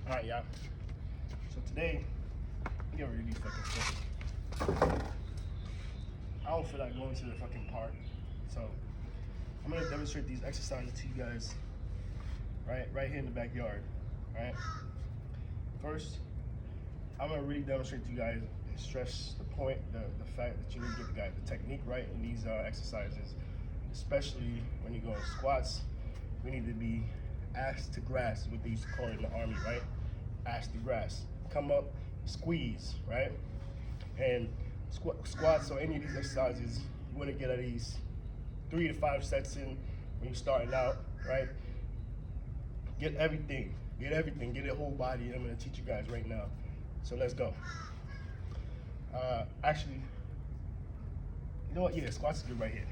All right, y'all. So today, I'm getting rid of these fucking things. I don't feel like going to the fucking park, so I'm gonna demonstrate these exercises to you guys, right here in the backyard, right? First, I'm gonna really demonstrate to you guys and stress the point, the fact that you need to get the technique right in these exercises, especially when you go in squats. We need to be ass to grass, what they used to call it in the army, right? Ass to grass. Come up, squeeze, right? And squats or any of these exercises, you want to get at least 3 to 5 sets in when you're starting out, right? Get everything, get your whole body. I'm going to teach you guys right now. So let's go. Actually, you know what? Yeah, squats is good right here.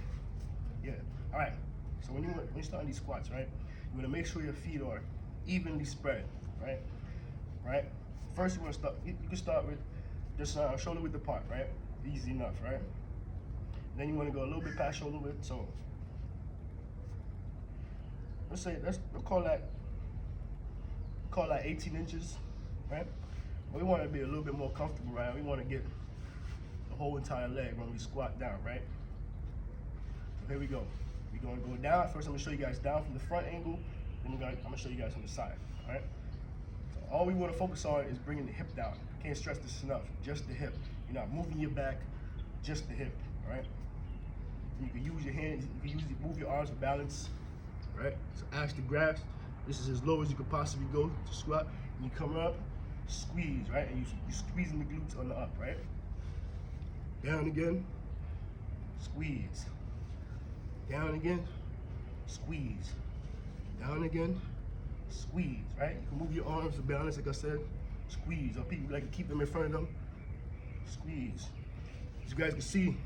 Yeah. All right. So when you start these squats, right, you want to make sure your feet are evenly spread, right? Right. First, you want to start. You can start with just shoulder width apart, right? Easy enough, right? Then you want to go a little bit past shoulder width. So we'll call that 18 inches, right? But we want to be a little bit more comfortable, right? We want to get the whole entire leg when we squat down, right? So here we go. We're going to go down. First, I'm going to show you guys down from the front angle. Then I'm going to show you guys from the side, all right? So all we want to focus on is bringing the hip down. Can't stress this enough. Just the hip. You're not moving your back, just the hip, all right? You can use your hands. You can move your arms for balance, right? So ash to grass. This is as low as you could possibly go to squat. And you come up, squeeze, right? And you're squeezing the glutes on the up, right? Down again, squeeze. Down again, squeeze. Down again, squeeze, right? You can move your arms for balance, like I said. Squeeze, or people like to keep them in front of them. Squeeze. As you guys can see,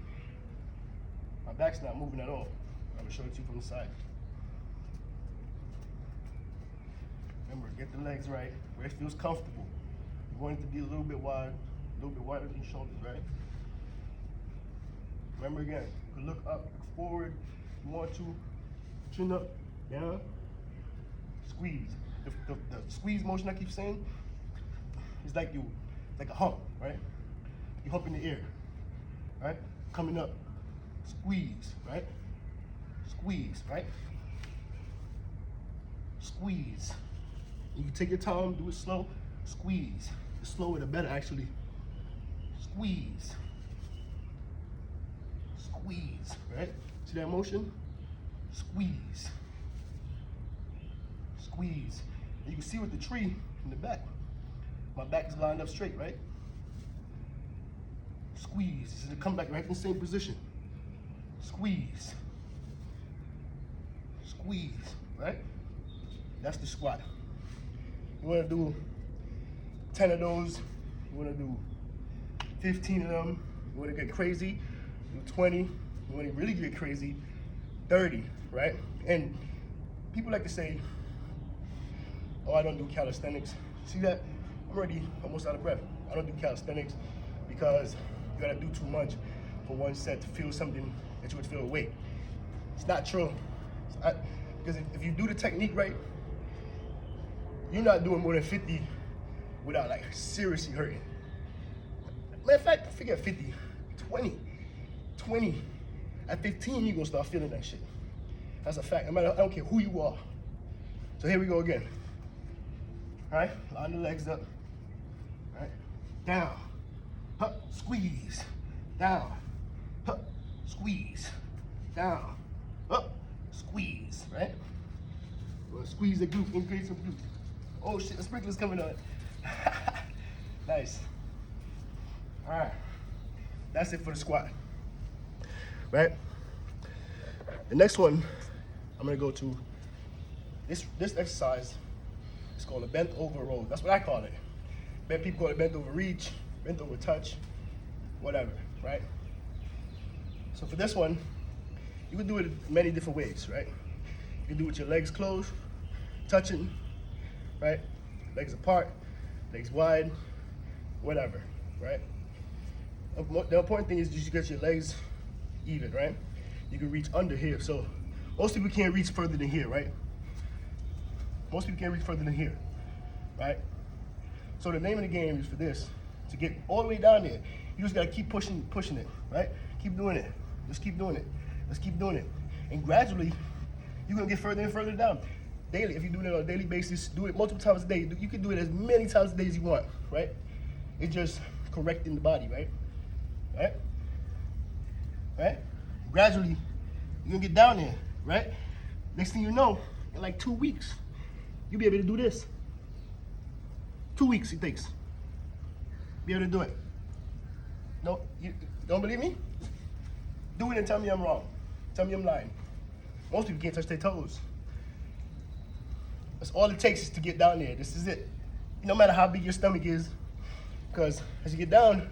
my back's not moving at all. I'm gonna show it to you from the side. Remember, get the legs right, where it feels comfortable. You want it to be a little bit wide, a little bit wider than your shoulders, right? Remember again, you can look up, look forward. You want to, chin up, down, squeeze. The squeeze motion I keep saying is like a hump, right? You hump in the air, right? Coming up, squeeze, right? Squeeze, right? Squeeze. You can take your time, do it slow, squeeze. The slower the better, actually. Squeeze. Squeeze, right? See that motion? Squeeze. Squeeze. And you can see with the tree in the back, my back is lined up straight, right? Squeeze. This is to come back right in the same position. Squeeze. Squeeze, right? That's the squat. You want to do 10 of those. You want to do 15 of them. You want to get crazy, do 20. You want to really get crazy, 30, right? And people like to say, oh, I don't do calisthenics. See that? I'm already almost out of breath. I don't do calisthenics because you gotta do too much for one set to feel something that you would feel weight. It's not true. Because if you do the technique right, you're not doing more than 50 without like seriously hurting. Matter of fact, forget 50, 20. At 15, you're gonna start feeling that shit. That's a fact. I don't care who you are. So here we go again. All right, line the legs up. All right, down, up, squeeze, down, up, squeeze, down, up, squeeze, right? We're gonna squeeze the glute, increase some glute. Oh shit, the sprinkler's coming on. Nice. All right, that's it for the squat, right? The next one, I'm gonna go to this exercise. It's called a bent over row. That's what I call it. People call it bent over reach, bent over touch, whatever, right? So for this one, you can do it many different ways, right? You can do it with your legs closed, touching, right? Legs apart, legs wide, whatever, right? The important thing is you get your legs even, right? You can reach under here. So most people can't reach further than here, right? Most people can't reach further than here, right? So the name of the game is for this, to get all the way down there. You just gotta keep pushing it, right? Keep doing it. Just keep doing it. Let's keep doing it. And gradually, you're gonna get further and further down. Daily, if you do it on a daily basis, do it multiple times a day. You can do it as many times a day as you want, right? It's just correcting the body, right? Right? Right? Gradually, you're gonna get down there, right? Next thing you know, in like 2 weeks, you'll be able to do this. 2 weeks it takes. Be able to do it. No, you don't believe me? Do it and tell me I'm wrong. Tell me I'm lying. Most people can't touch their toes. That's all it takes is to get down there. This is it. No matter how big your stomach is, because as you get down,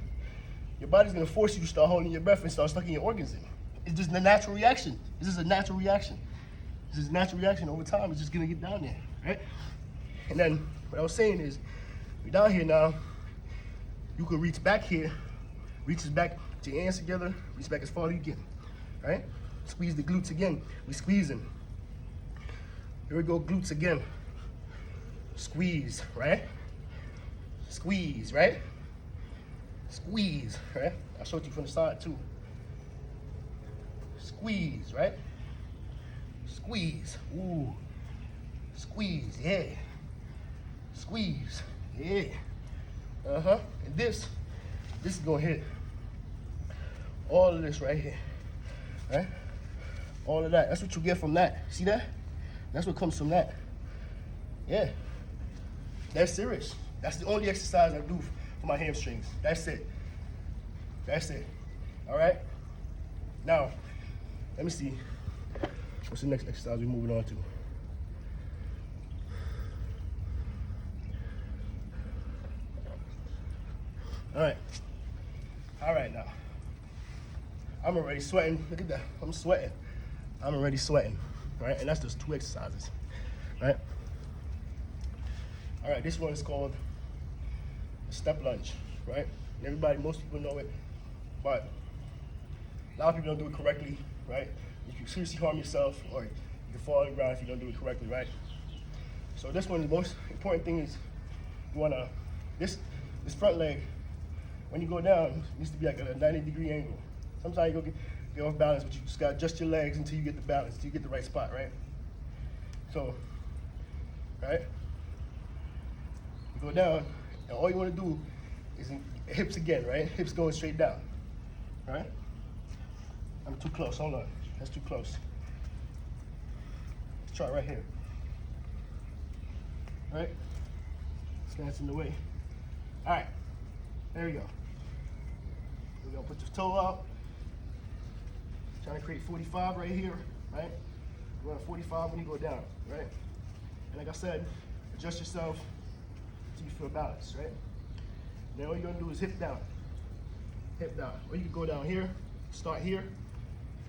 your body's gonna force you to start holding your breath and start sucking your organs in. It's just a natural reaction. This is a natural reaction. This is a natural reaction over time. It's just gonna get down there, right? And then what I was saying is, we're down here now. You can reach back here, reaches back to your hands together, reach back as far as you can, right? Squeeze the glutes again. We squeezing. Here we go, glutes again. Squeeze, right? Squeeze, right? Squeeze, right? I showed you from the side too. Squeeze, right? Squeeze, ooh. Squeeze, yeah. Squeeze, yeah. Uh-huh, and this is gonna hit all of this right here, right? All of that, that's what you get from that. See that? That's what comes from that. Yeah, that's serious. That's the only exercise I do for my hamstrings. That's it. That's it. All right? Now, let me see. What's the next exercise we're moving on to? All right now. I'm already sweating. Look at that. I'm sweating. I'm already sweating. Right? And that's just 2 exercises. Right? All right, this one is called a step lunge. Right? Most people know it, but a lot of people don't do it correctly. Right? You can seriously harm yourself, or you can fall on the ground if you don't do it correctly. Right? So this one, the most important thing is you wanna this front leg. When you go down, it needs to be like at a 90-degree angle. Sometimes you get off balance, but you just gotta adjust your legs until you get the balance, until you get the right spot, right? So, right? You go down, and all you wanna do is hips again, right? Hips going straight down, right? I'm too close, hold on. That's too close. Let's try it right here. Right? Stands in the way. All right, there we go. We're gonna put your toe out. Trying to create 45 right here, right? We're at 45 when you go down, right? And like I said, adjust yourself until you feel balanced, right? Then all you're gonna do is hip down. Hip down. Or you can go down here, start here,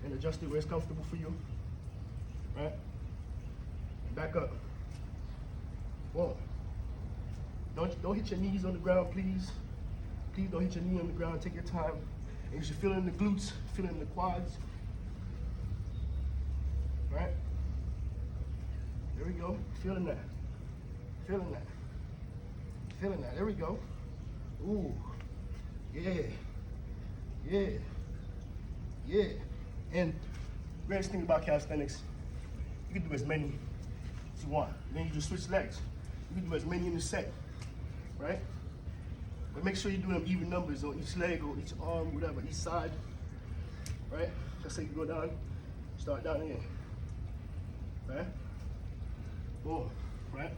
and adjust it where it's comfortable for you, right? And back up. Whoa. Don't hit your knees on the ground, please. Please don't hit your knee on the ground. Take your time. And you should feel it in the glutes, feel it in the quads. Right? There we go. Feeling that. Feeling that. Feeling that. There we go. Ooh. Yeah. Yeah. Yeah. And greatest thing about calisthenics, you can do as many as you want. Then you just switch legs. You can do as many in a set. Right? But make sure you do them even numbers on each leg or each arm, whatever, each side. Right? Let's say you go down, start down here. Right? Boom. Right?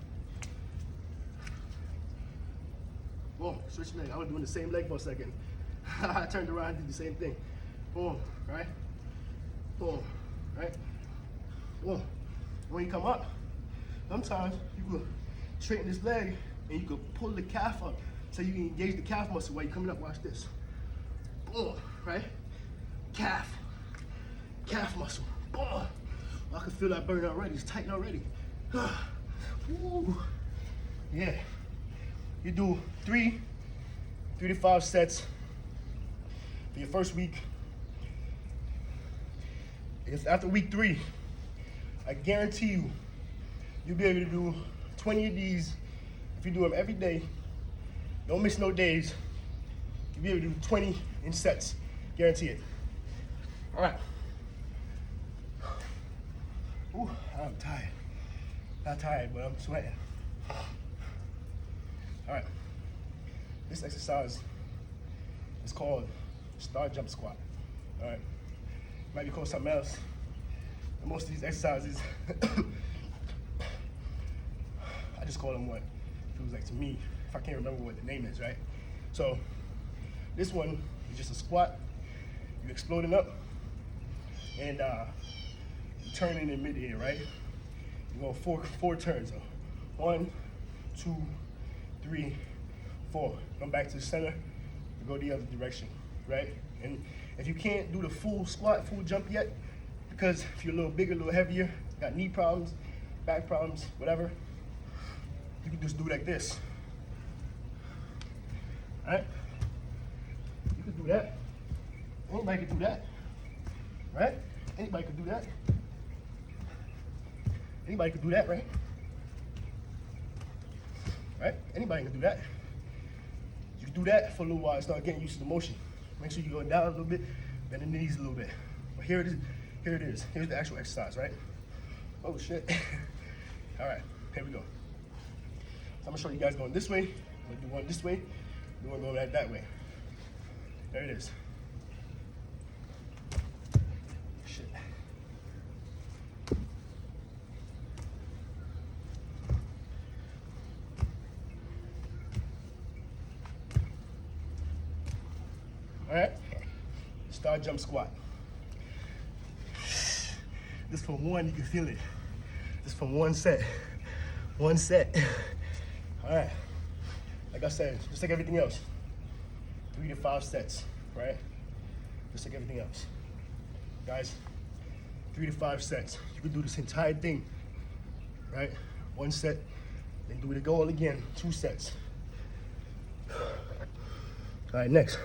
Boom. Switch leg. I was doing the same leg for a second. I turned around and did the same thing. Boom. Right? Boom. Right? Boom. When you come up, sometimes you can straighten this leg and you can pull the calf up so you can engage the calf muscle while you're coming up. Watch this. Boom. Right? Calf. Calf muscle. Boom. I can feel that burn already. It's tight already. Woo. Yeah. You do 3 to 5 sets for your first week. If after week 3, I guarantee you, you'll be able to do 20 of these if you do them every day Don't miss no days. You'll be able to do 20 in sets, guarantee it. All right. Ooh, I'm tired. Not tired, but I'm sweating. All right. This exercise is called star jump squat. All right. Might be called something else. But most of these exercises, I just call them what it feels like to me, if I can't remember what the name is, right? So this one is just a squat. You're exploding up and you're turning in midair, right? You go four turns. So 1, 2, 3, 4. Come back to the center. You go the other direction, right? And if you can't do the full squat, full jump yet, because if you're a little bigger, a little heavier, got knee problems, back problems, whatever, you can just do like this. All right? You can do that. Anybody can do that, right? Anybody can do that. Anybody can do that, right? Right? Anybody can do that. You can do that for a little while and start getting used to the motion. Make sure you go down a little bit, bend the knees a little bit. But here it is. Here it is. Here's the actual exercise, right? Oh shit. All right, here we go. So I'm gonna show you guys going this way. I'm gonna do one this way. Do one going that way. There it is. Shit. All right, star jump squat. Just for one, you can feel it. Just for one set. One set. All right, like I said, just like everything else, 3 to 5 sets, right? Just like everything else. Guys, 3 to 5 sets. You can do this entire thing, right? 1 set, then do it all again, 2 sets. All right, next.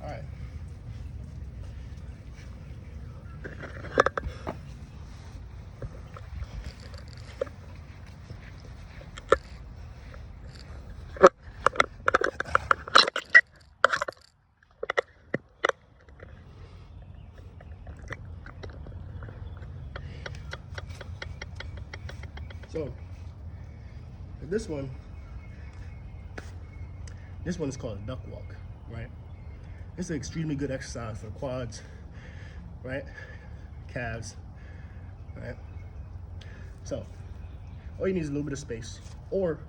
All right. So this one is called a duck walk, right? It's an extremely good exercise for the quads, right? Calves, right? So all you need is a little bit of space, or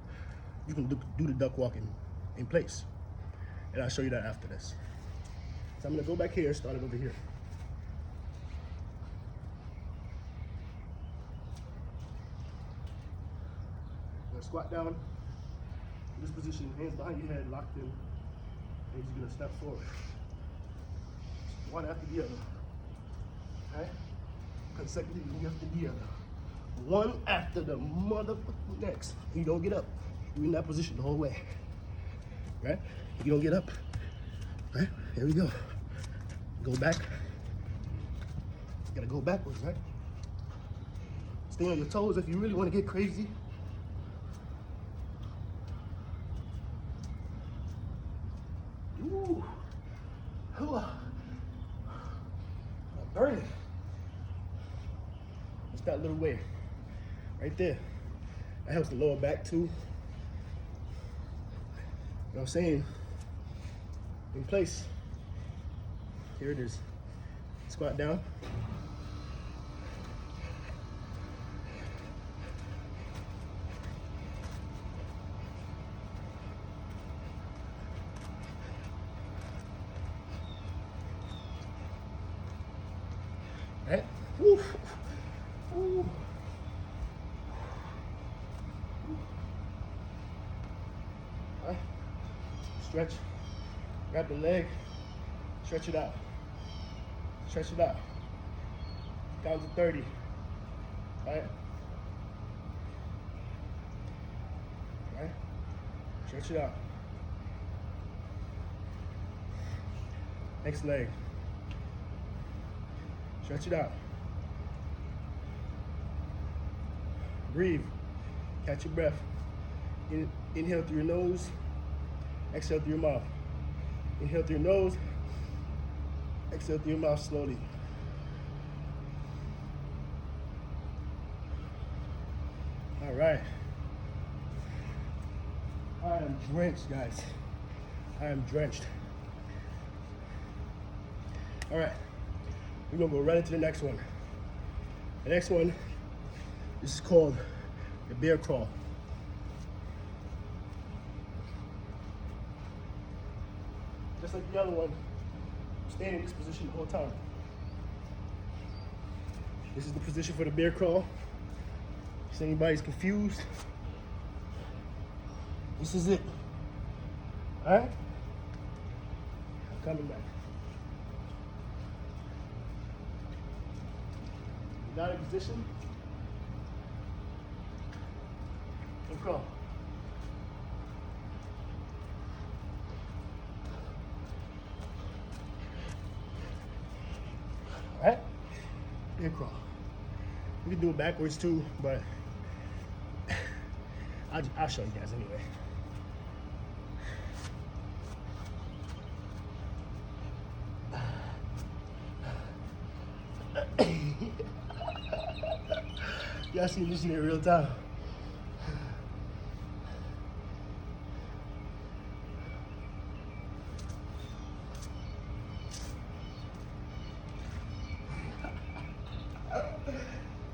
you can do the duck walk in place. And I'll show you that after this. So I'm gonna go back here and start it over here. Gonna squat down in this position, hands behind your head, locked in, and you're gonna step forward. One after the other, okay? Consecutively after the other. One after the motherfucking next. You don't get up. You're in that position the whole way, right? You don't get up, right? Here we go. Go back. You gotta go backwards, right? Stay on your toes if you really want to get crazy. Ooh. I'm burning. It's that little way right there. That helps the lower back too. You know what I'm saying? In place. Here it is. Squat down. Right? Woo. Woo. Right. Stretch. Grab the leg. Stretch it out. Stretch it out. Down to 30. Right? Right? Stretch it out. Next leg. Stretch it out. Breathe. Catch your breath. Inhale through your nose. Exhale through your mouth. Inhale through your nose. Exhale through your mouth slowly. All right. I am drenched, guys. I am drenched. All right. We're gonna go right into the next one. The next one, this is called the bear crawl. Just like the other one, staying in this position the whole time. This is the position for the bear crawl. If anybody's confused, this is it. All right? I'm coming back. Not in position. And crawl. All right? Bear crawl. You can do it backwards too, but I'll show you guys anyway. Y'all see this in real time.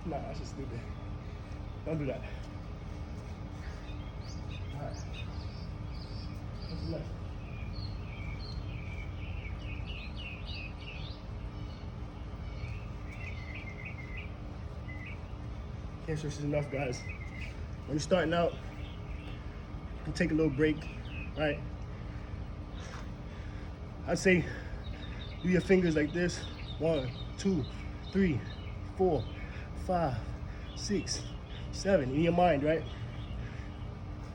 Nah, that's just stupid. Don't do that. All right. What's next? Can't stress this enough, guys. When you're starting out, you can take a little break, right? I'd say do your fingers like this. 1, 2, 3, 4, 5, 6, 7. In your mind, right?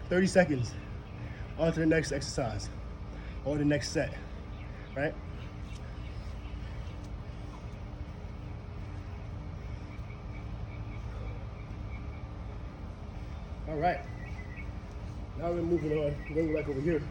30 seconds. On to the next exercise or the next set, right? All right, now we're moving on. We're going back over here.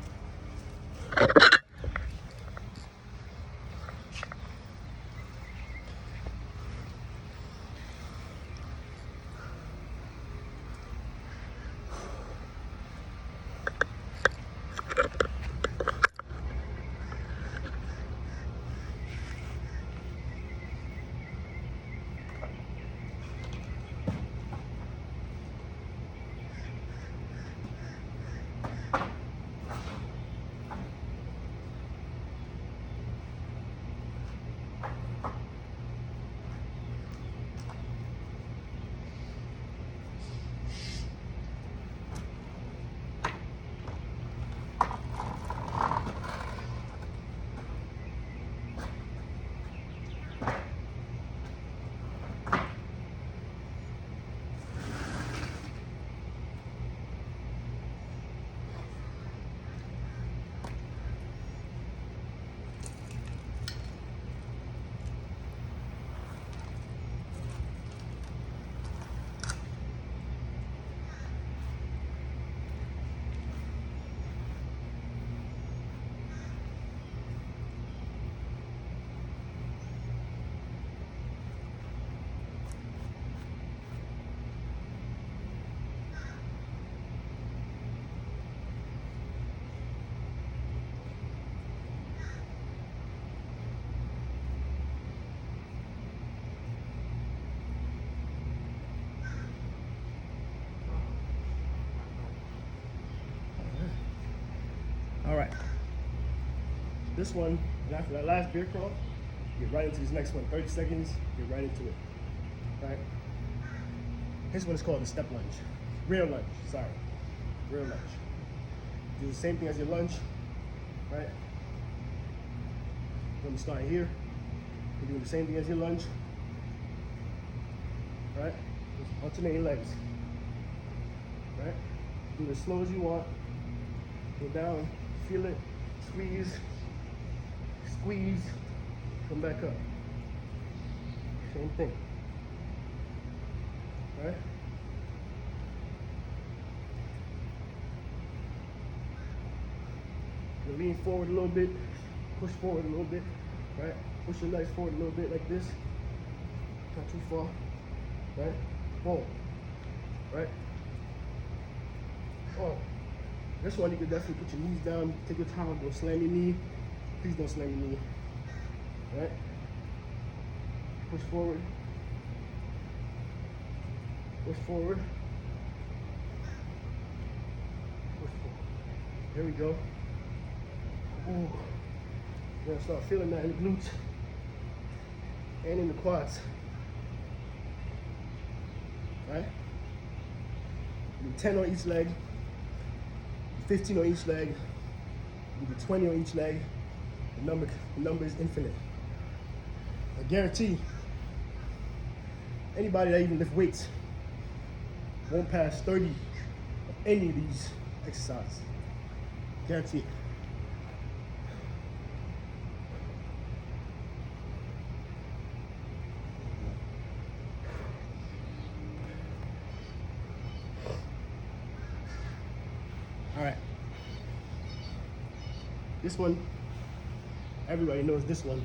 All right. This one, after that last bear crawl, Get right into this next one. 30 seconds, get right into it. All right? This one is called the step lunge. Rear lunge, sorry. Rear lunge. Do the same thing as your lunge, right? When you start here, you're doing the same thing as your lunge, right? Just alternating legs, right? Do it as slow as you want. Go down, feel it, squeeze, squeeze, come back up. Same thing, right? You lean forward a little bit, push forward a little bit, right? Push your legs forward a little bit like this, not too far, right? Boom, right? Oh, this one you can definitely put your knees down, take your time, don't slam your knee. Please don't slam your knee, right? Push forward, push forward, push forward. Here we go. Ooh. You're gonna start feeling that in the glutes and in the quads, right? Do 10 on each leg, 15 on each leg, you do 20 on each leg. The number is infinite. I guarantee anybody that even lift weights won't pass 30 of any of these exercises. Guarantee it. All right. This one, everybody knows this one,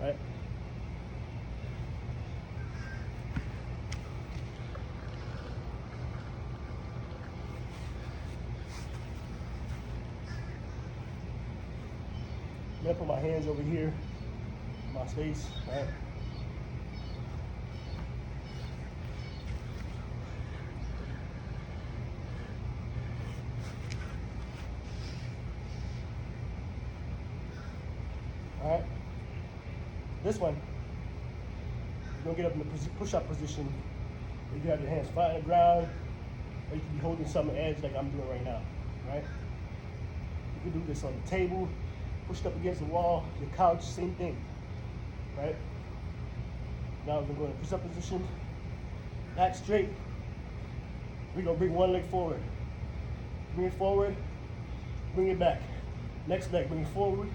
right? I'm gonna put my hands over here, my space, right? All right. This one, you're gonna get up in the push-up position. You can have your hands flat on the ground, or you can be holding some edge like I'm doing right now, right? You can do this on the table, pushed up against the wall, your couch, same thing, right? Now we're gonna go in push-up position, back straight. We're gonna bring one leg forward. Bring it forward, bring it back. Next leg, bring it forward,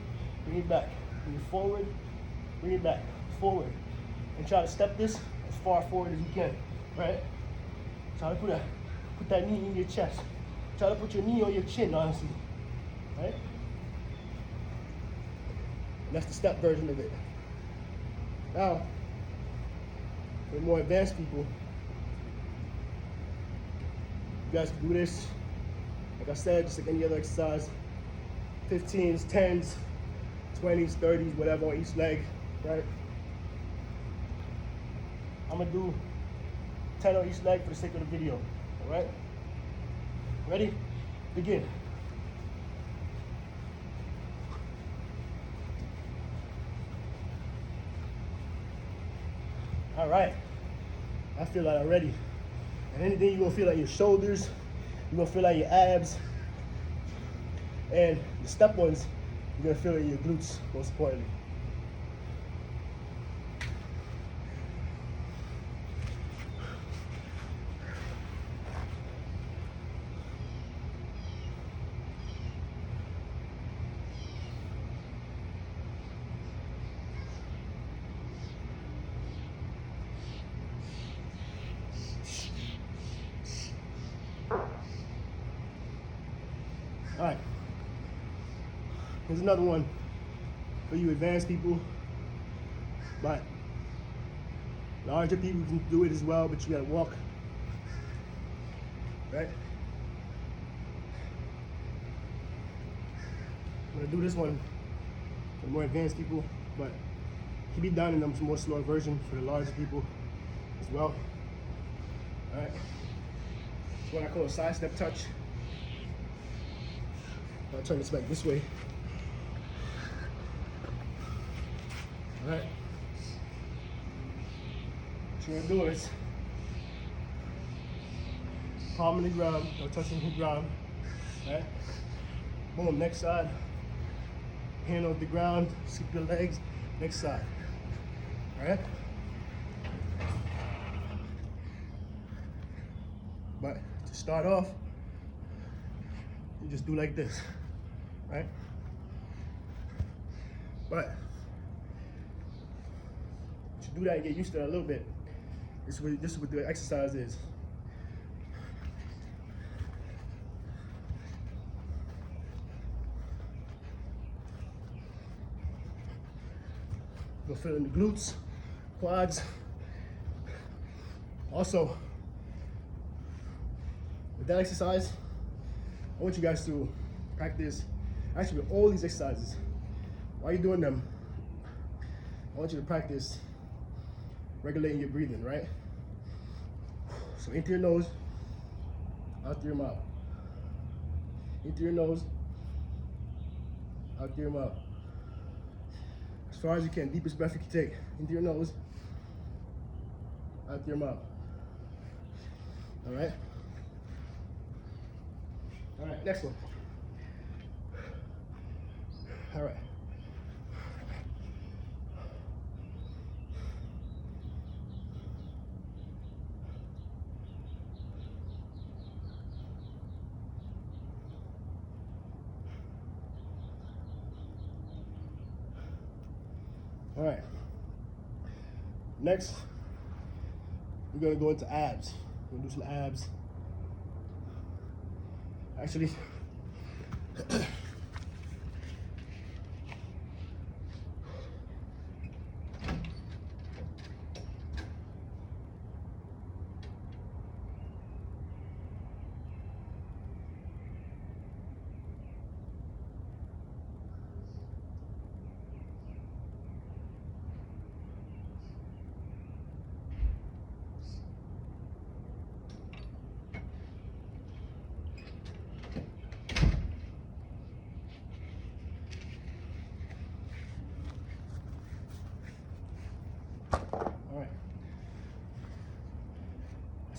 bring it back. Bring it forward, bring it back, forward. And try to step this as far forward as you can, right? Try to put that knee in your chest. Try to put your knee on your chin, honestly, right? And that's the step version of it. Now, for the more advanced people, you guys can do this, like I said, just like any other exercise. 15s, 10s, 20s, 30s, whatever on each leg, right? I'm gonna do 10 on each leg for the sake of the video, all right? Ready? Begin. All right, I feel that already. And anything you're gonna feel like your shoulders, you're gonna feel like your abs, and the step ones, you're gonna feel it in your glutes, most importantly. All right, here's another one for you advanced people, but larger people can do it as well, but you gotta walk, right? I'm gonna do this one for more advanced people, but it can be done in a more slower version for the larger people as well. All right, it's what I call a side step touch. I'll turn this back this way. All right. What you're gonna do is palm on the ground, or touching the ground. Right? Boom, next side. Hand on the ground, sweep your legs, next side. Alright? But to start off, you just do like this. Right? But to do that and get used to that a little bit, this is what the exercise is. You'll feel in the glutes, quads. Also, with that exercise, I want you guys to practice, actually with all these exercises, while you're doing them, I want you to practice regulating your breathing, right? So into your nose, out through your mouth. Into your nose, out through your mouth. As far as you can, deepest breath you can take. Into your nose, out through your mouth. All right? All right, next one. All right. All right. Next, we're gonna go into abs. We're gonna do some abs. Actually,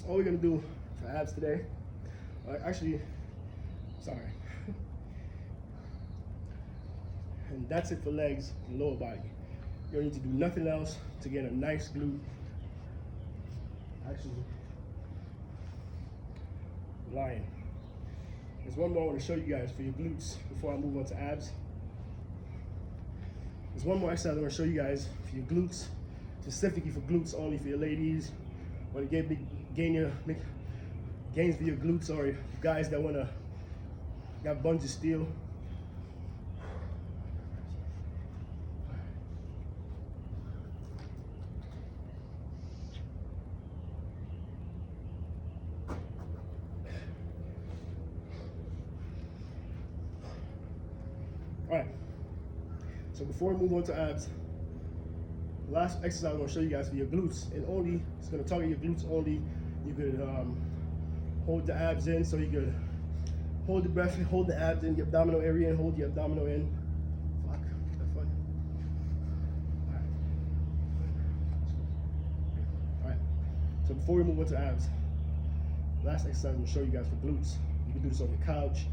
all we're gonna do for abs today, actually, sorry. And that's it for legs and lower body. You don't need to do nothing else to get a nice glute. Actually, lion. There's one more I want to show you guys for your glutes before I move on to abs. There's one more exercise I want to show you guys for your glutes, specifically for glutes only, for your ladies. Want to get big, make gains for your glutes, or guys that wanna got buns of steel. All right. So before we move on to abs, the last exercise I'm gonna show you guys for your glutes, and only it's gonna target your glutes only. You could hold the abs in, so you could hold the breath, hold the abs in the abdominal area, and hold the abdominal in. Fuck. All right. So before we move on to abs, last exercise I'm gonna show you guys for glutes. You can do this on your couch.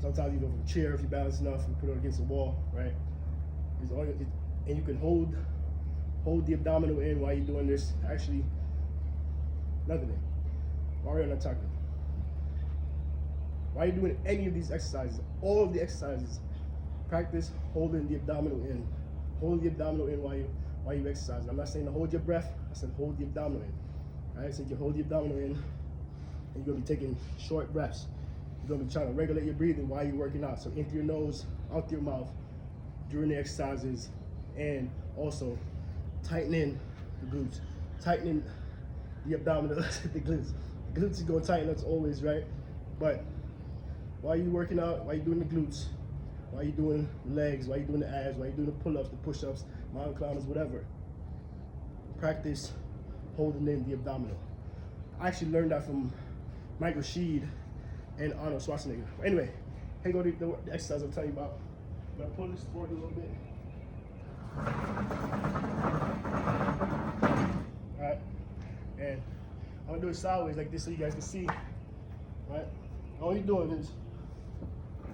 Sometimes you go from a chair if you balance enough. You put it against the wall, right? And you can hold the abdominal in while you're doing this. Actually, nothing in. Mario Nataka. While you're doing any of these exercises, all of the exercises, practice holding the abdominal in. Hold the abdominal in while you exercise. I'm not saying to hold your breath. I said hold the abdominal in. All right, so you hold the abdominal in, and you're gonna be taking short breaths. You're gonna be trying to regulate your breathing while you're working out. So into your nose, out your mouth during the exercises, and also tightening the glutes, tightening the abdominal, the glutes. The glutes is gonna tighten up always, right? But while you're working out, while you're doing the glutes, while you're doing legs, while you're doing the abs, while you're doing the pull-ups, the push-ups, mountain climbers, whatever, practice holding in the abdominal. I actually learned that from Mike Rashid and Arnold Schwarzenegger. Anyway, here go the exercise I'm telling you about. I'm gonna pull this forward a little bit. Alright? And I'm gonna do it sideways like this so you guys can see. Right? All you're doing is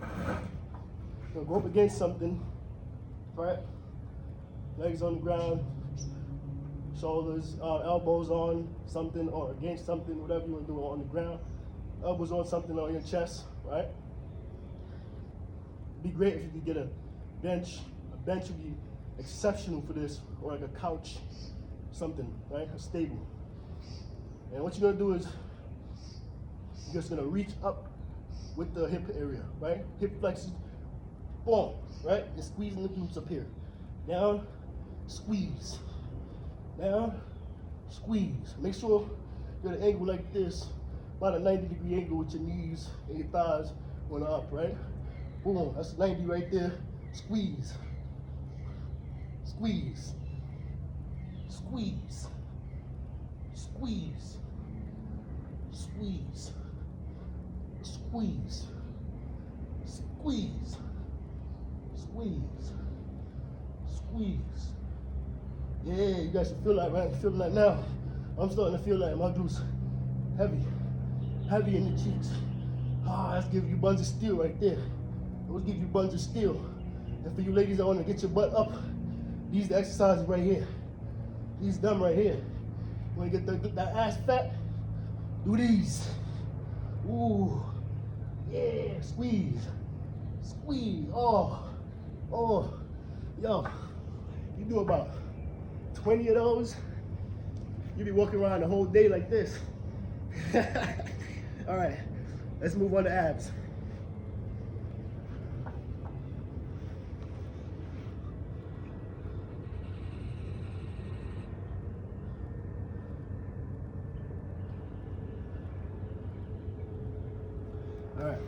you're gonna go up against something, right? Legs on the ground, shoulders, elbows on something or against something, whatever you want to do on the ground. Elbows on something on your chest, right? It'd be great if you could get a bench. A bench would be exceptional for this, or like a couch, something, right? A stable. And what you're gonna do is you're just gonna reach up with the hip area, right? Hip flexors, boom, right? And squeezing the glutes up here. Down, squeeze. Down, squeeze. Make sure you're at an angle like this, about a 90-degree angle with your knees and your thighs going up, right? Boom, that's 90 right there. Squeeze. Squeeze. Squeeze. Squeeze. Squeeze. Squeeze. Squeeze. Squeeze. Squeeze. Yeah, you guys should feel that, right? You're feeling that now. I'm starting to feel that my glutes heavy. Heavy in the cheeks. Ah, that's giving you buns of steel right there. Those give you buns of steel. And for you ladies that want to get your butt up, these are the exercises right here. These them right here. You want to get that ass fat? Do these. Ooh. Yeah, squeeze. Squeeze. Oh. Oh. Yo. You do about 20 of those, you'll be walking around the whole day like this. All right, let's move on to abs. All right,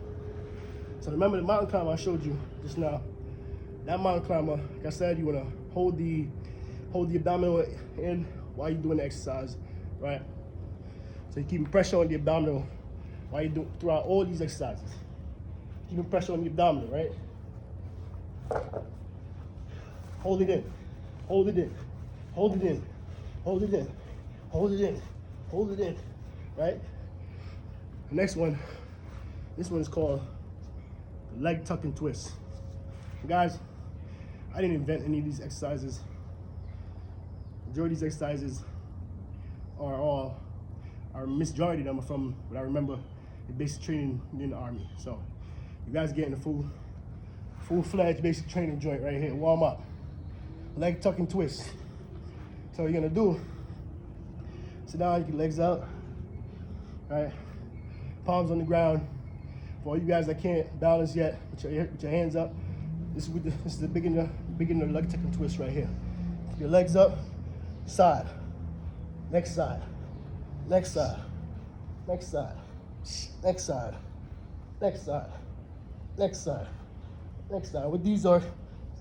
so remember the mountain climber I showed you just now? That mountain climber, like I said, you wanna hold the abdominal in while you're doing the exercise, right? So you're keeping pressure on the abdominal while you're doing throughout all these exercises. Keeping pressure on the abdominal, right? Hold it in, hold it in, hold it in, hold it in, hold it in, hold it in, right? The next one, this one is called the leg tuck and twist. Guys, I didn't invent any of these exercises. Majority of these exercises majority of them are from what I remember the basic training in the Army. So you guys getting the full-fledged basic training joint right here. Warm up. Leg tuck and twist. So what you're gonna do, sit down, you get legs out, right? Palms on the ground. For all you guys that can't balance yet, with your hands up, this is the beginner leg tuck and twist right here. Keep your legs up, side, next side, next side, next side, next side, next side, next side, next side. What these are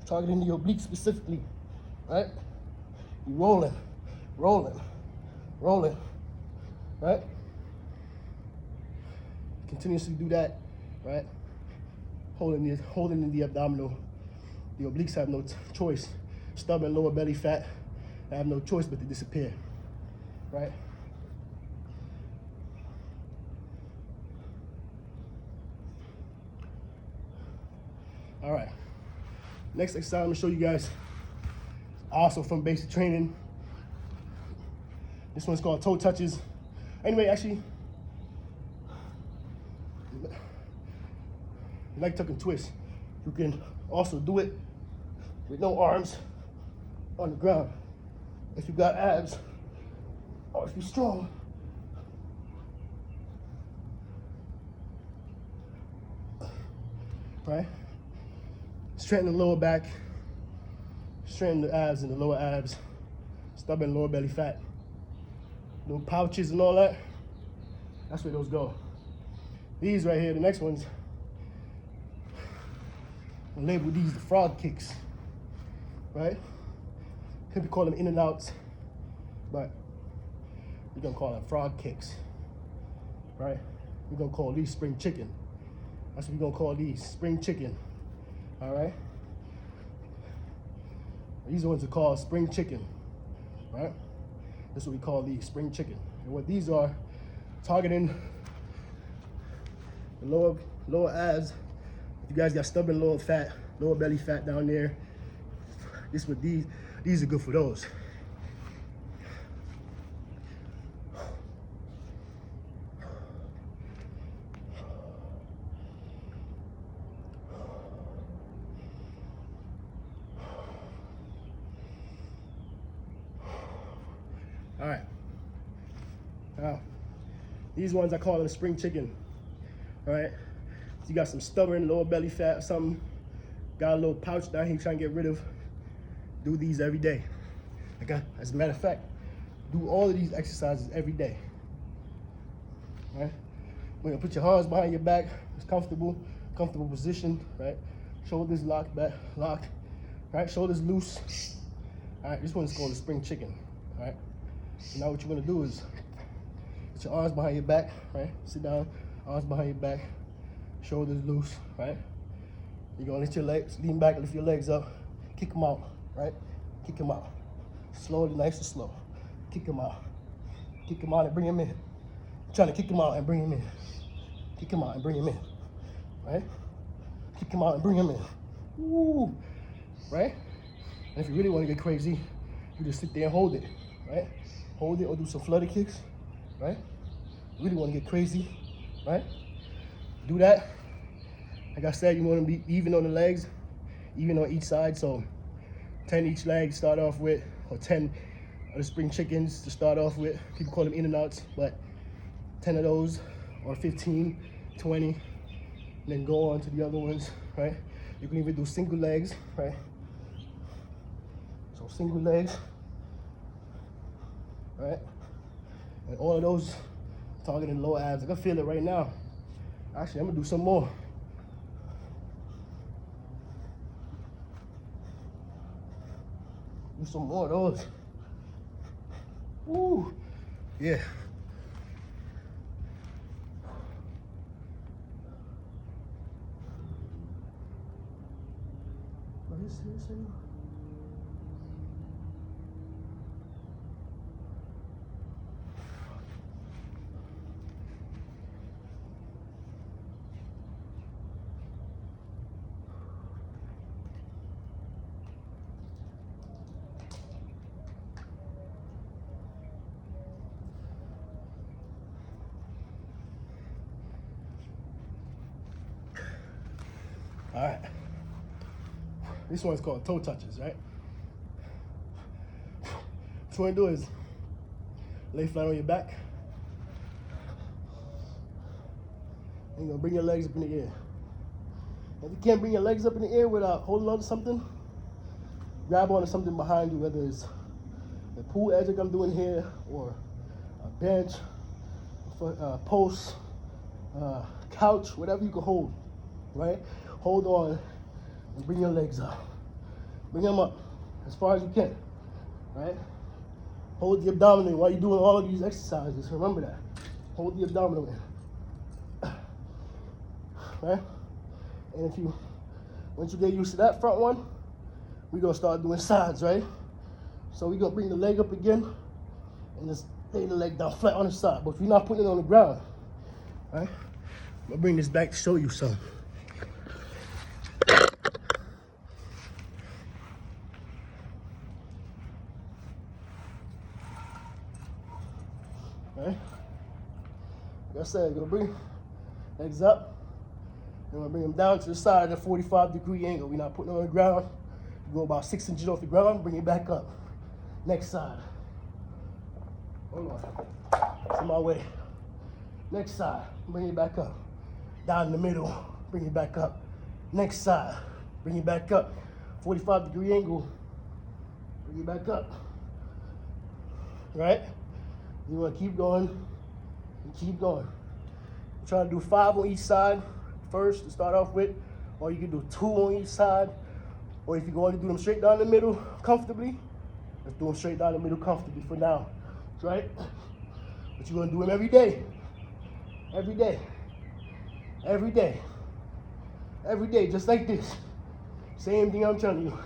targeting the obliques specifically, right? You rolling, rolling, rolling, right? Continuously do that, right? Holding in the abdominal. The obliques have no choice. Stubborn lower belly fat, I have no choice but to disappear, right? All right, next exercise I'm gonna show you guys, also from basic training. This one's called toe touches. Anyway, actually, leg tuck and twist. You can also do it with no arms on the ground. If you got abs, or if you're strong. Right? Straighten the lower back, straighten the abs and the lower abs, stubborn lower belly fat. Little pouches and all that, that's where those go. These right here, the next ones, I'll label these the frog kicks, right? People call them in and outs, but we're gonna call them frog kicks, right? We're gonna call these spring chicken. That's what we're gonna call these, spring chicken, all right? These ones are called spring chicken, right? That's what we call these, spring chicken. And what these are, targeting the lower abs. If you guys got stubborn lower belly fat down there, this what these are good for those. All right. Now, these ones I call them spring chicken. All right. So you got some stubborn lower belly fat or something, got a little pouch down here trying to get rid of. Do these every day. As a matter of fact, do all of these exercises every day. All right. We're gonna put your arms behind your back. It's comfortable position. Right. Shoulders locked back, lock. Right. Shoulders loose. All right. This one's called the spring chicken. All right. So now what you're gonna do is put your arms behind your back, right? Sit down, arms behind your back, shoulders loose, right? You're gonna lift your legs, lean back, lift your legs up, kick them out, right? Kick them out. Slowly, nice and slow. Kick them out. Kick them out and bring them in. Trying to kick them out and bring them in. Kick them out and bring them in, right? Kick them out and bring them in. Woo, right? And if you really wanna get crazy, you just sit there and hold it, right? Hold it or do some flutter kicks, right? You really want to get crazy, right? Do that. Like I said, you want to be even on the legs, even on each side. So 10 each leg to start off with, or 10 of the spring chickens to start off with. People call them in and outs, but 10 of those, or 15, 20, and then go on to the other ones, right? You can even do single legs, right? So single legs. Right? And all of those targeting lower abs. I can feel it right now. Actually, I'm gonna do some more. Do some more of those. Woo! Yeah. What is this? All right. This one's called toe touches, right? What you want to do is lay flat on your back. And you're going to bring your legs up in the air. If you can't bring your legs up in the air without holding on to something, grab onto something behind you, whether it's the pool edge like I'm doing here, or a bench, a post, couch, whatever you can hold, right? Hold on and bring your legs up. Bring them up as far as you can, right? Hold the abdominal while you're doing all of these exercises. Remember that. Hold the abdominal in, right? And once you get used to that front one, we're gonna start doing sides, right? So we're gonna bring the leg up again and just lay the leg down flat on the side. But if you're not putting it on the ground, right? I'm gonna bring this back to show you something. Right? Like I said, you're gonna bring legs up. You're gonna bring them down to the side at a 45-degree angle. We're not putting it on the ground. You go about 6 inches off the ground, bring it back up. Next side. Hold on. It's in my way. Next side, bring it back up. Down in the middle, bring it back up. Next side, bring it back up. 45-degree angle, bring it back up. Right? You want to keep going and keep going. Try to do 5 on each side first to start off with, or you can do 2 on each side, or if you want to do them straight down the middle comfortably, let's do them straight down the middle comfortably for now, right? But you're going to do them every day, every day, every day, every day, just like this. Same thing I'm telling you,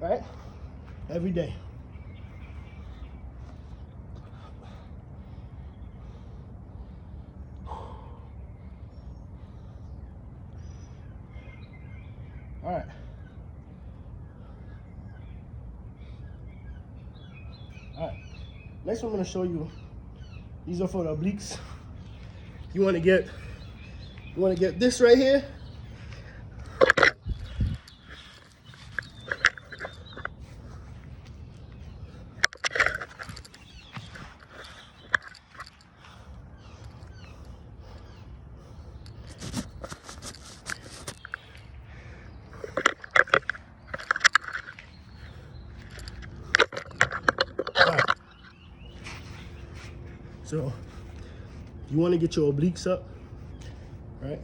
right? every day. All right. All right. Next one I'm gonna show you. These are for the obliques. You wanna get this right here. So you want to get your obliques up, right?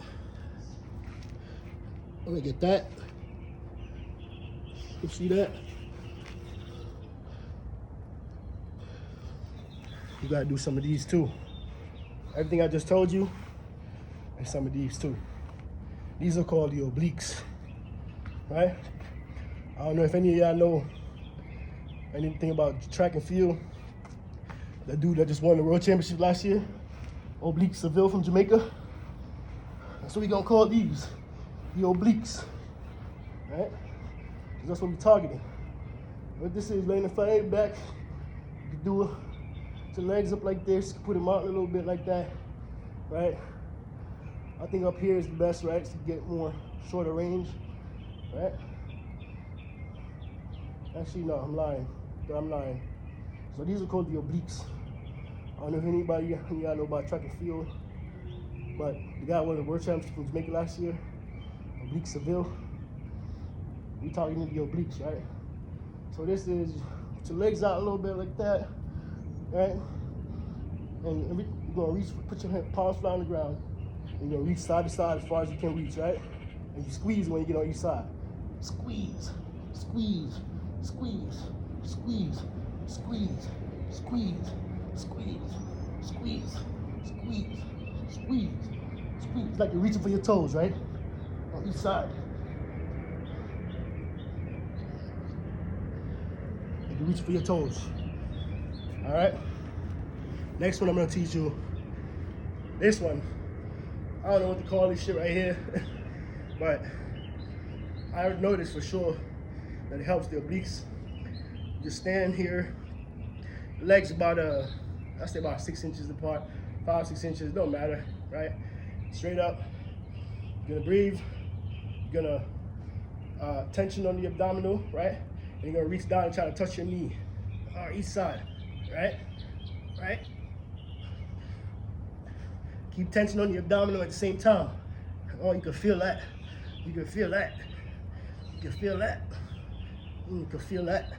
Let me get that. You see that? You gotta do some of these too. Everything I just told you, and some of these too. These are called the obliques, right? I don't know if any of y'all know anything about track and field. That dude that just won the world championship last year, Oblique Seville from Jamaica. That's what we gonna call these, the obliques, right? That's what we're targeting. What this is, laying the flat back, you can do it, your legs up like this, put them out a little bit like that, right? I think up here is the best, right, to get more shorter range, right? Actually, no, I'm lying. So these are called the obliques. I don't know if anybody y'all know about track and field, but the guy won the world championship from Jamaica last year, Oblique Seville. We targeting the obliques, right? So this is, put your legs out a little bit like that, right? And you're gonna reach, put your palms flat on the ground. And you're gonna reach side to side as far as you can reach, right? And you squeeze when you get on each side. Squeeze, squeeze, squeeze, squeeze, squeeze, squeeze, squeeze, squeeze, squeeze, squeeze, squeeze. It's like you're reaching for your toes, right? On each side. Like you're reaching for your toes. All right? Next one I'm gonna teach you. This one, I don't know what to call this shit right here, but I noticed for sure that it helps the obliques. Just stand here, legs about I say about 6 inches apart, 5-6 inches, don't matter, right? Straight up. You're gonna breathe. You're gonna tension on the abdominal, right? And you're gonna reach down and try to touch your knee, each side, right? Right? Keep tension on the abdominal at the same time. Oh, you can feel that. You can feel that. You can feel that. You can feel that.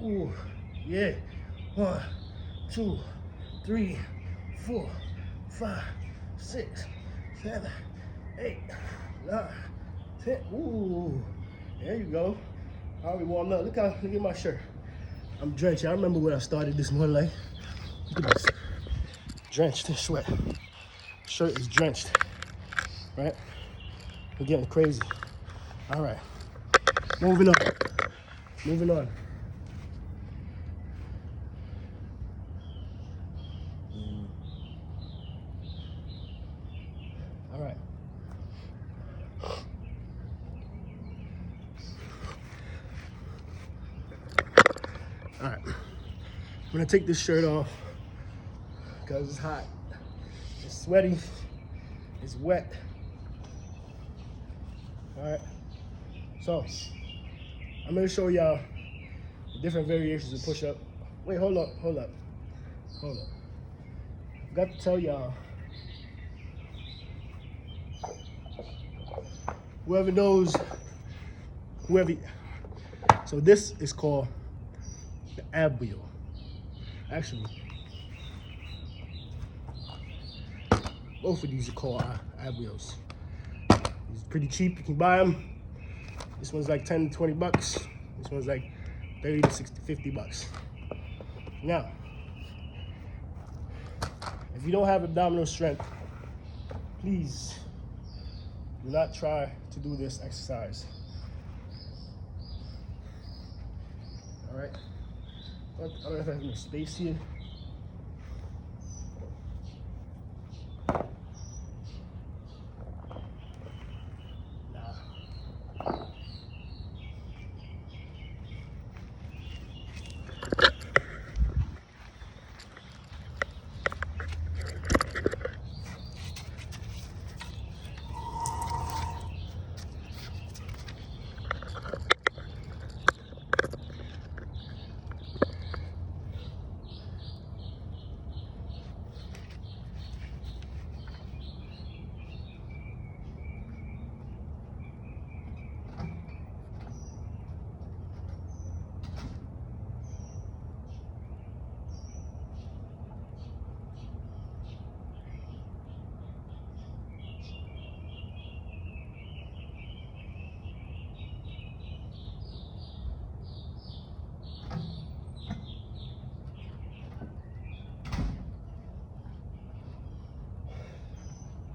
Ooh, yeah. 1, 2, 3, 4, 5, 6, 7, 8, 9, 10. Ooh, there you go. All right, warm up. Look at my shirt. I'm drenched. I remember when I started this morning, like, look at this. Drenched in sweat. Shirt is drenched, right? We're getting crazy. All right, moving on. Moving on. All right. All right. I'm gonna take this shirt off because it's hot. It's sweaty. It's wet. All right. So I'm gonna show y'all the different variations of push-up. Wait, hold up. I forgot to tell y'all. So this is called the ab wheel. Actually, both of these are called ab wheels. These are pretty cheap, you can buy them. This one's like 10 to 20 bucks. This one's like 30 to 60, 50 bucks. Now, if you don't have abdominal strength, please do not try to do this exercise. right? I don't know if I have enough space here.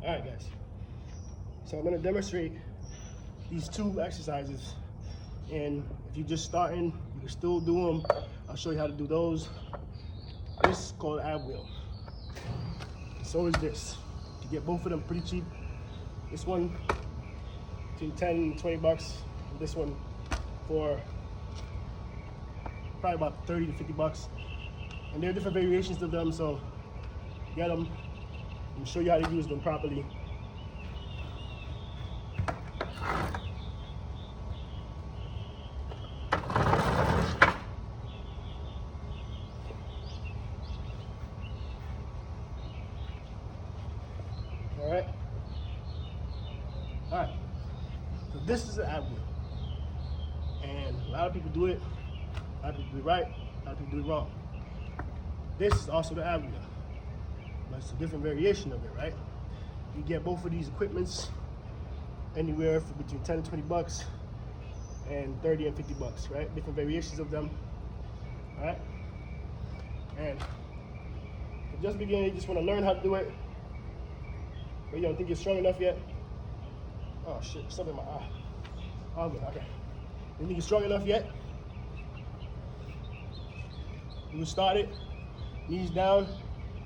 All right, guys. So I'm gonna demonstrate these 2 exercises, and if you're just starting, you can still do them. I'll show you how to do those. This is called ab wheel. So is this. You get both of them pretty cheap. This one between 10 and 20 bucks. This one for probably about 30 to 50 bucks. And there are different variations of them, so get them. I'm show you how to use them properly. All right. So this is an ab wheel, and a lot of people do it. A lot of people do it right. A lot of people do it wrong. This is also the ab wheel. But it's a different variation of it, right? You get both of these equipments anywhere from between 10 and 20 bucks and 30 and 50 bucks, right? Different variations of them, all right? And for just beginning, you just want to learn how to do it, but you don't think you're strong enough yet. Oh shit, something in my eye. Oh, good, okay. You think you're strong enough yet? You start it, knees down.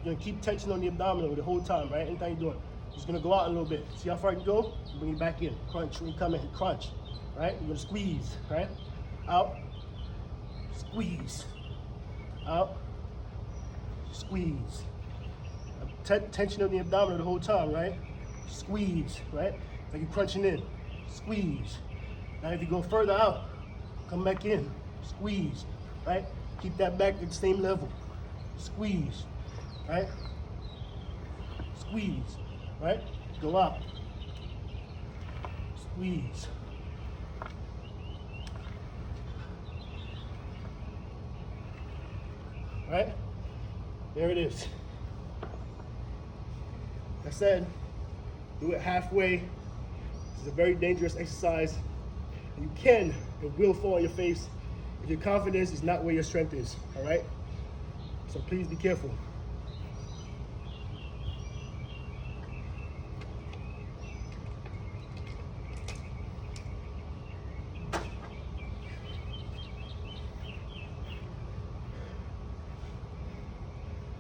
You're gonna keep tension on the abdominal the whole time, right? Anything you're doing. Just gonna go out a little bit. See how far you can go? Bring it back in. Crunch when you come in, crunch, right? You're gonna squeeze, right? Out, squeeze, out, squeeze. Tension on the abdominal the whole time, right? Squeeze, right? Like you're crunching in, squeeze. Now if you go further out, come back in, squeeze, right? Keep that back at the same level, squeeze. Right? Squeeze, right? Go out. Squeeze. Right? There it is. Like I said, do it halfway. This is a very dangerous exercise. You can and will fall on your face if your confidence is not where your strength is, all right? So please be careful.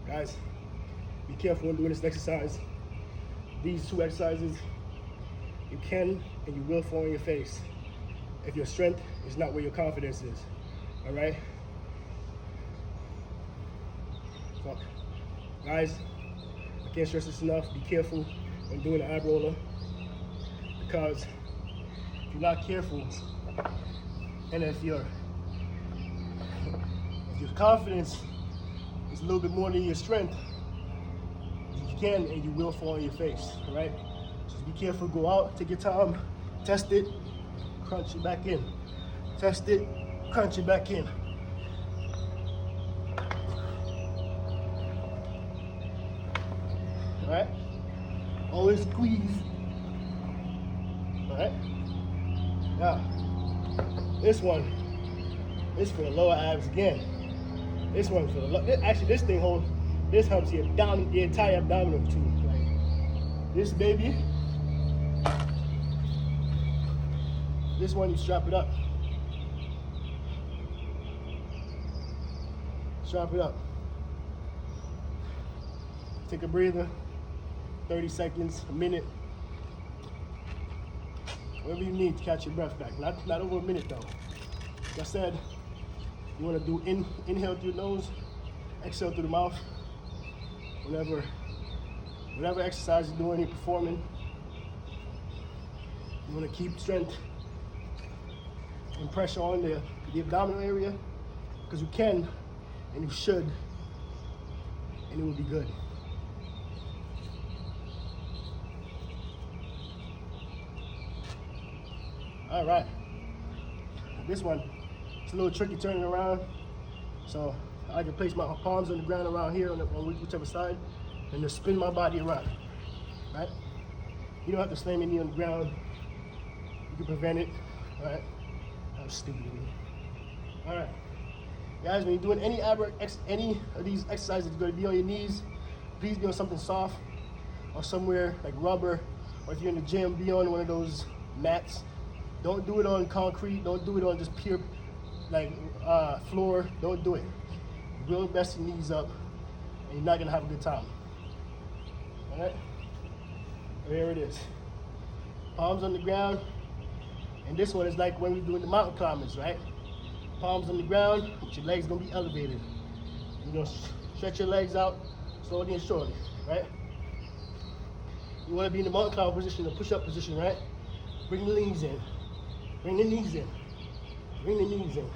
Guys, be careful when doing this exercise. These 2 exercises, you can and you will fall on your face if your strength is not where your confidence is, all right? So, guys, I can't stress this enough. Be careful when doing an ab roller, because if you're not careful, and if your confidence is a little bit more than your strength, you can and you will fall on your face, all right? Just be careful, go out, take your time, test it, crunch it back in. Test it, crunch it back in. All right? Always squeeze. All right? Now, this one is for the lower abs again. This one for the actually this thing helps you down the entire abdominal too. Like this baby. This one you strap it up. Let's wrap it up. Take a breather, 30 seconds, a minute. Whatever you need to catch your breath back. Not over a minute though. Like I said, you want to do inhale through the nose, exhale through the mouth. Whatever exercise you're doing, you're performing, you want to keep strength and pressure on the abdominal area, because you can and you should, and it will be good. All right, this one, it's a little tricky turning around, so I can place my palms on the ground around here on whichever side, and just spin my body around, right? You don't have to slam your knee on the ground. You can prevent it, all right? That was stupid of me. All right, guys, when you're doing any of these exercises, you're gonna be on your knees. Please be on something soft or somewhere like rubber, or if you're in the gym, be on one of those mats. Don't do it on concrete. Don't do it on just pure floor. Don't do it. Really mess your knees up, and you're not gonna have a good time. All right, there it is. Palms on the ground, and this one is like when we're doing the mountain climbers, right? Palms on the ground, but your legs gonna be elevated. You're gonna stretch your legs out slowly and surely, right? You wanna be in the mountain climber position, the push-up position, right? Bring the knees in. Bring the knees in. Bring the knees in.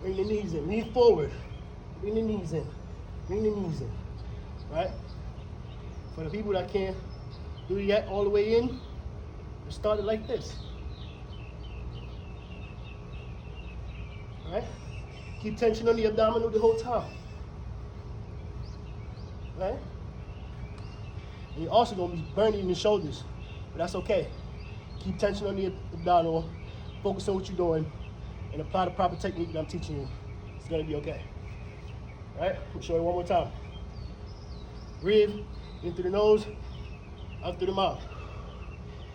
Bring the knees in. Lean forward. Bring the knees in. Bring the knees in. Right? For the people that can't do it yet all the way in, just start it like this. Right? Keep tension on the abdominal the whole time. Right? And you're also going to be burning in the shoulders, but that's okay. Keep tension on the abdominal, focus on what you're doing, and apply the proper technique that I'm teaching you. It's going to be okay. All right? I'll show you one more time. Breathe in through the nose, out through the mouth.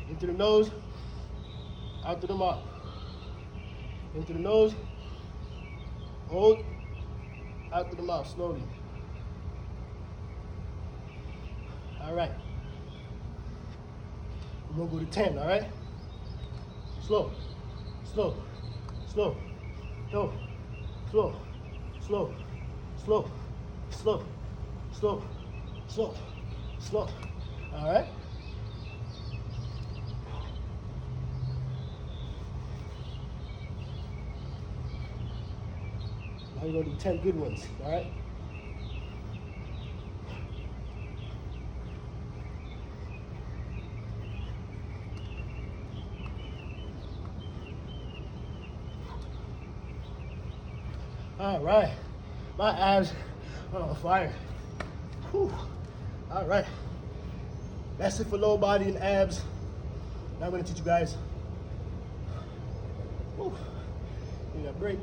In through the nose, out through the mouth. In through the nose, hold, out through the mouth, slowly. All right. We're gonna go to 10, all right? Slow, slow, slow, slow, slow, slow, slow, slow, slow, slow, slow, all right? Now you're gonna do 10 good ones, all right? All right, my abs are on fire. Whew. All right, that's it for lower body and abs. Now I'm gonna teach you guys. Whew. Need a break.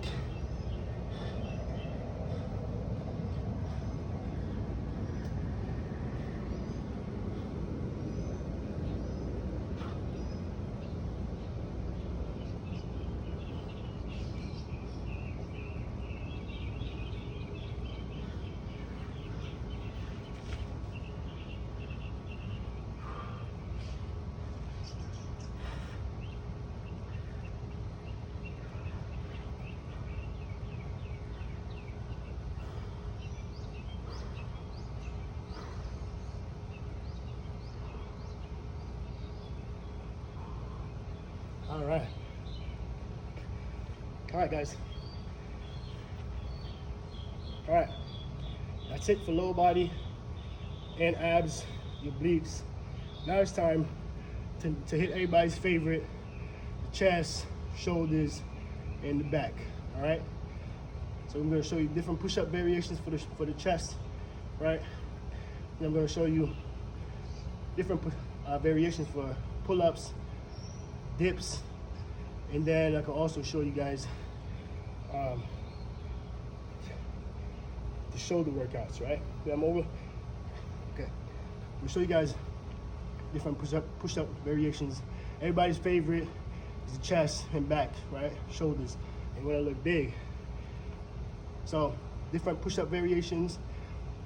All right, guys. All right, that's it for lower body and abs, your obliques. Now it's time to hit everybody's favorite, the chest, shoulders, and the back. All right. So I'm going to show you different push-up variations for the chest, right? And I'm going to show you different variations for pull-ups, dips, and then I can also show you guys the shoulder workouts, right? I'm over. Okay. I'm gonna show you guys different push-up variations. Everybody's favorite is the chest and back, right? Shoulders. And when I look big. So different push-up variations.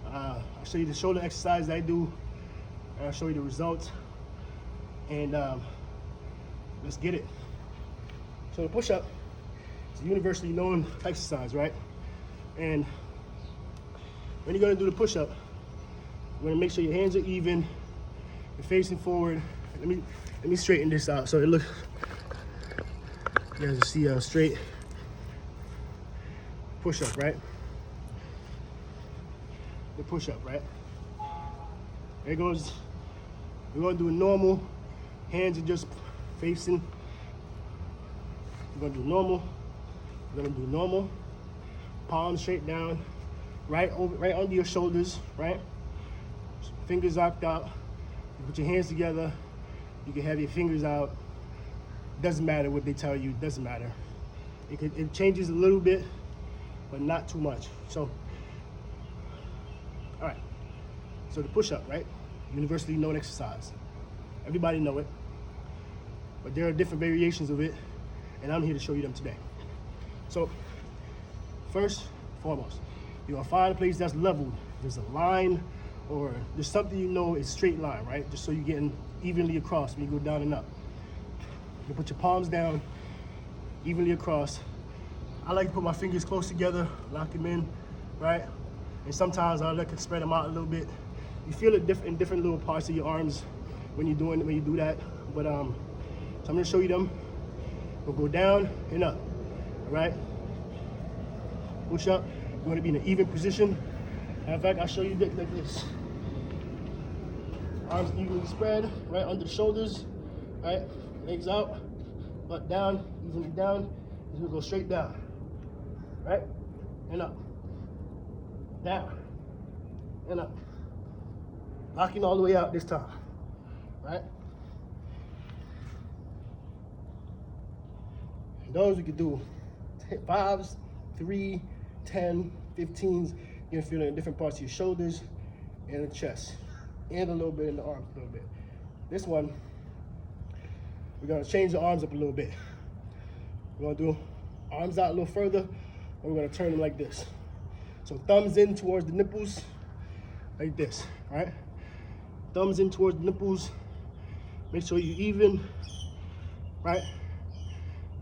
I'll show you the shoulder exercise I do, and I'll show you the results. And let's get it. So the push-up is a universally known exercise, right? And when you're gonna do the push-up, you're gonna make sure your hands are even, you're facing forward. Let me straighten this out so it looks, you guys see how straight push-up, right? The push-up, right? There it goes. We're gonna do a normal. Hands are just facing. We're gonna do normal. We're gonna do normal. Palms straight down, right under your shoulders, right? Fingers locked out. You put your hands together. You can have your fingers out. Doesn't matter what they tell you. Doesn't matter. It changes a little bit, but not too much. So, all right. So the push-up, right? Universally known exercise. Everybody know it, but there are different variations of it, and I'm here to show you them today. So, first, foremost, you're gonna find a place that's leveled. There's a line, or there's something you know is straight line, right? Just so you're getting evenly across when you go down and up. You put your palms down, evenly across. I like to put my fingers close together, lock them in, right? And sometimes I like to spread them out a little bit. You feel it in different little parts of your arms when you do that. But so I'm gonna show you them. We'll go down and up, all right? Push up. You want to be in an even position. In fact, I'll show you like this. Arms evenly spread, right under the shoulders, right? Legs out, butt down, evenly down. We're gonna go straight down, right? And up, down, and up. Locking all the way out this time, right? And those we could do 5s, 3, 10, 15s. You're gonna feel it in different parts of your shoulders and the chest, and a little bit in the arms, a little bit. This one, we're gonna change the arms up a little bit. We're gonna do arms out a little further, and we're gonna turn them like this. So thumbs in towards the nipples, like this, right? Thumbs in towards the nipples. Make sure you're even, right?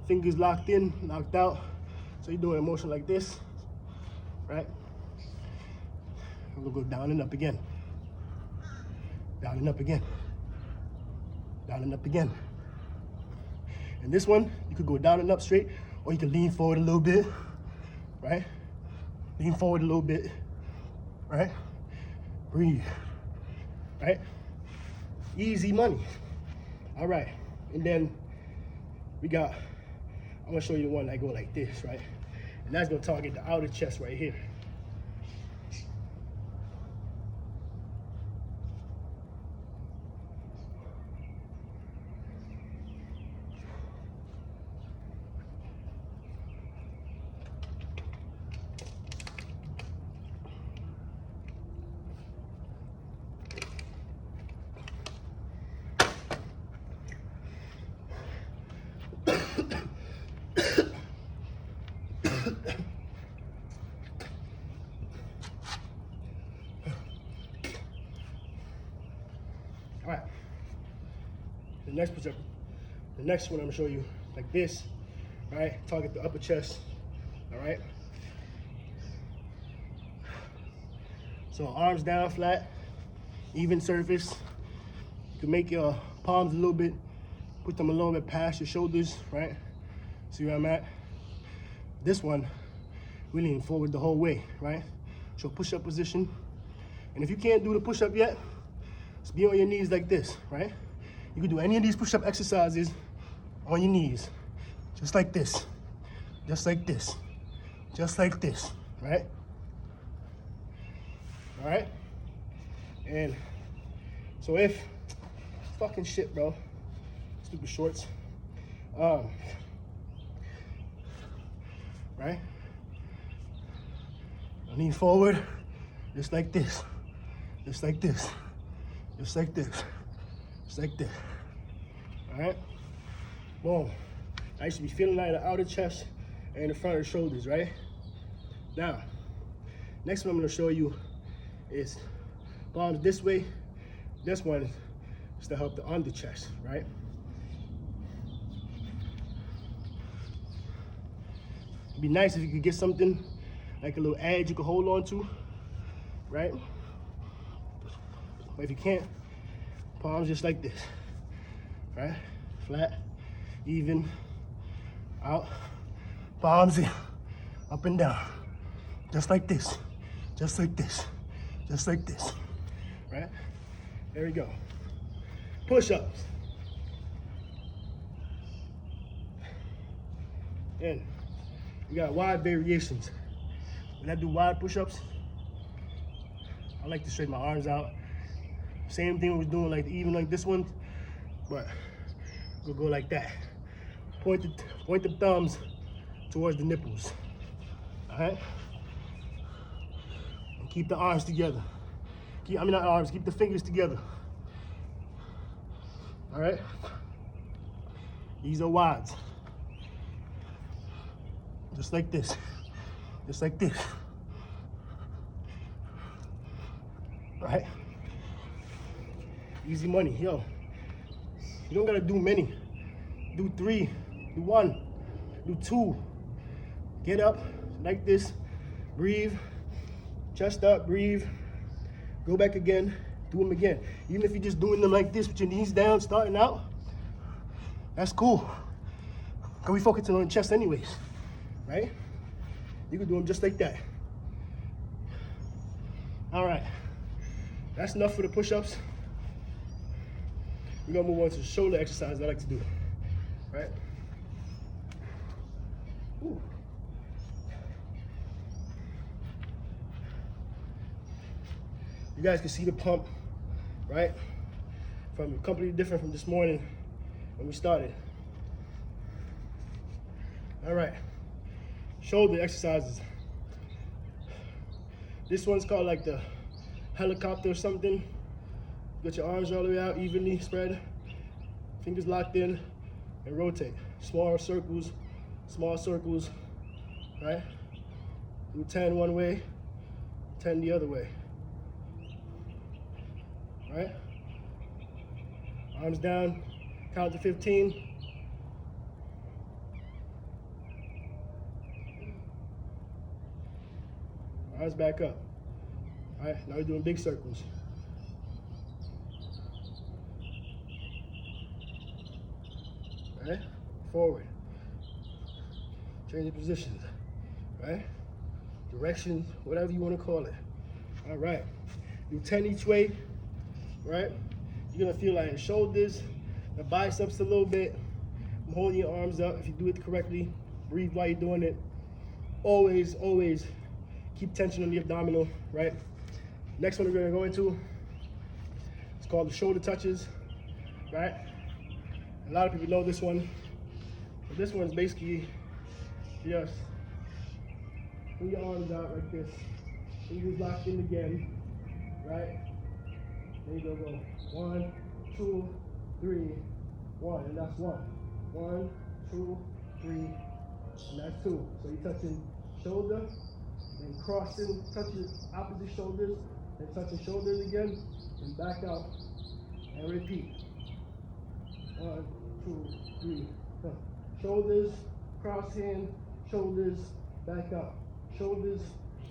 Fingers locked in, locked out. So you're doing a motion like this, right? And we'll go down and up again. Down and up again. Down and up again. And this one, you could go down and up straight, or you can lean forward a little bit, right? Lean forward a little bit, right? Breathe, right? Easy money. All right, and then I'm gonna show you the one that go like this, right? And that's gonna target the outer chest right here. All right, the next one I'm gonna show you like this, right? Target the upper chest, all right? So arms down flat, even surface. You can make your palms a little bit, put them a little bit past your shoulders, right? See where I'm at? This one, we lean forward the whole way, right? So push-up position. And if you can't do the push-up yet, just be on your knees like this, right? You can do any of these push-up exercises on your knees, just like this, just like this, just like this, right? All right? And so if, fucking shit, bro, stupid shorts, right? Lean forward, just like this, just like this, just like this, just like this. All right? Boom. I should be feeling that in the outer chest and the front of the shoulders, right? Now, Next one I'm gonna show you is palms this way. This one is to help the under chest, right? It'd be nice if you could get something like a little edge you could hold on to, right? But if you can't, palms just like this, right? Flat, even, out, palms in, up and down, just like this, just like this, just like this, right? There we go. Push-ups. And we got wide variations. When I do wide push-ups, I like to straighten my arms out. Same thing we're doing, like even like this one, but we'll go like that. Point the thumbs towards the nipples. All right? And keep the arms together. Not arms, keep the fingers together. All right? These are wides. Just like this. Just like this. All right? Easy money, yo. You don't gotta do many. Do 3, do 1, do 2. Get up like this, breathe, chest up, breathe. Go back again, do them again. Even if you're just doing them like this with your knees down, starting out, that's cool. Cause we focusing on the chest anyways, right? You can do them just like that. All right, that's enough for the push-ups. We're gonna move on to the shoulder exercise I like to do, right? Ooh. You guys can see the pump, right? From completely different from this morning when we started. All right, shoulder exercises. This one's called like the helicopter or something. Get your arms all the way out, evenly spread, fingers locked in, and rotate. Small circles, right? Do 10 one way, 10 the other way. Right? Arms down, count to 15. Arms back up. All right, now we're doing big circles. All right, forward. Change the positions, right? Directions, whatever you want to call it. All right, do 10 each way. Right? You're gonna feel like your shoulders, the biceps a little bit. I'm holding your arms up. If you do it correctly, breathe while you're doing it. Always, always keep tension on the abdominal, right? Next one we're gonna go into, it's called the shoulder touches, right? A lot of people know this one. But this one's basically just put your arms out like this. Fingers locked in again, right? There you go. 1, 2, 3, 1, and that's 1. 1, 2, 3, and that's 2. So you're touching shoulder, then crossing, touching opposite shoulders, then touching shoulders again, and back out, and repeat. 1, 2, 3, go. Shoulders, cross hand, shoulders, back out. Shoulders,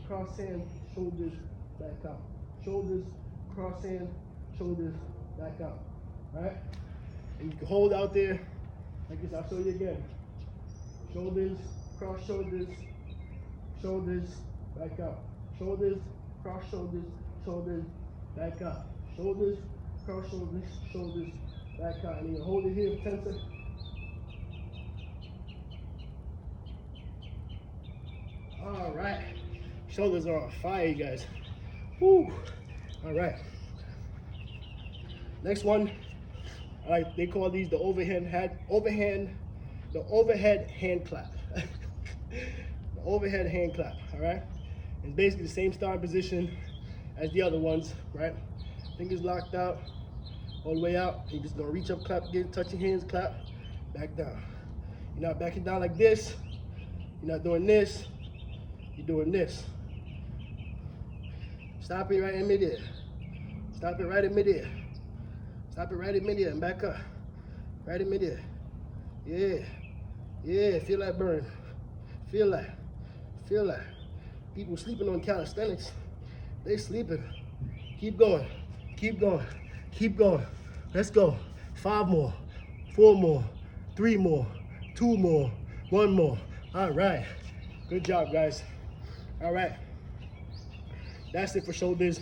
cross hand, shoulders, back out. Shoulders, cross hand, shoulders, back out, right? And you can hold out there, like this, I'll show you again. Shoulders, cross shoulders, shoulders, back out. Shoulders, cross shoulders, shoulders, back out. Shoulders, cross shoulders, shoulders, back out. And you hold it here for 10 seconds. All right, shoulders are on fire, you guys. Woo. All right. Next one, they call these the overhead hand clap. The overhead hand clap, all right? It's basically the same starting position as the other ones, right? Fingers locked out, all the way out. You're just gonna reach up, clap again, touch your hands, clap, back down. You're not backing down like this. You're not doing this. You're doing this. Stop it right in midair. Stop it right in midair. Stop it right in midair and back up. Right in midair. Yeah. Yeah, feel that burn. Feel that. Feel that. People sleeping on calisthenics. They sleeping. Keep going. Keep going. Keep going. Let's go. 5 more. 4 more. 3 more. 2 more. 1 more. All right. Good job, guys. All right. That's it for shoulders.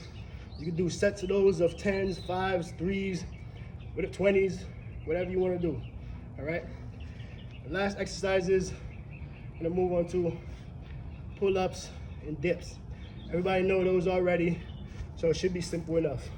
You can do sets of those of 10s, 5s, 3s, with the 20s, whatever you want to do. All right. The last exercises, I'm gonna move on to pull-ups and dips. Everybody know those already, so it should be simple enough.